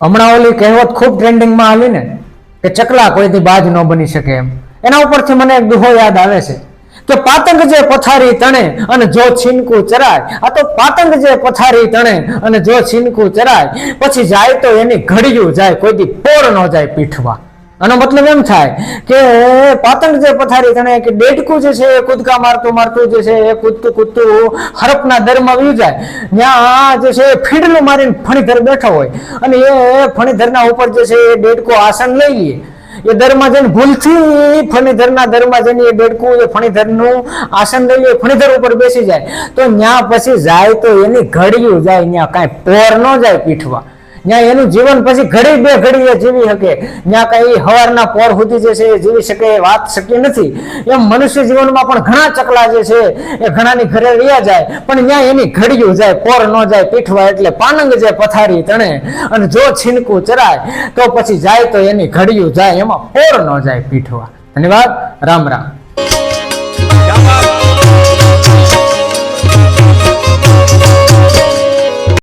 હમણાં ઓલી કહેવત ખૂબ ટ્રેન્ડિંગમાં આવી ને કે ચકલા કોઈથી બાજ ન બની શકે એમ, એના ઉપરથી મને એક દુહો યાદ આવે છે કે પાતંગ જે પથારી તણે અને જો છીનકું ચરાય, આ તો પાતંગ જે પથારી તણે અને જો છીનકું ચરાય પછી જાય તો એની ઘડિયું જાય, કોઈથી પોર ન જાય પીઠવા. આનો મતલબ એમ થાય કે પાતંગ જે પથારી તણે કે ડેડકું જે છે એ કૂદકા મારતું મારતું જે છે એ કૂદતું કૂદતું હરપના દરમાં વયું જાય, ત્યાં જે છે એ ફીડલું મારીને ફણીધર બેઠો હોય અને એ ફણીધરના ઉપર જે છે એ ડેડકો આસન લઈ લે, એ દરમાં જઈને ભૂલથી ફણીધરના દરમાં જઈને એ ડેડકું એ ફણીધરનું આસન લઈ લે, ફણીધર ઉપર બેસી જાય તો ત્યાં પછી જાય તો એની ઘડિયું જાય, ત્યાં કાંઈ પોર ન જાય પીઠવા. ત્યાં એનું જીવન પછી ઘડી બે ઘડી જીવી શકે, ત્યાં કઈ હવારના પોર સુધી જે છે એ જીવી શકે વાત શક્ય નથી. એમ મનુષ્ય જીવનમાં પણ ઘણા ચકલા જે છે એ ઘણાની ઘરે રહ્યા જાય પણ ત્યાં એની ઘડિયું જાય, પોર ન જાય પીઠવા. એટલે પાનંગ જે પથારી તણે અને જો છીનકું ચરાય તો પછી જાય તો એની ઘડિયું જાય, એમાં પોર ન જાય પીઠવા. ધન્યવાદ. રામ રામ.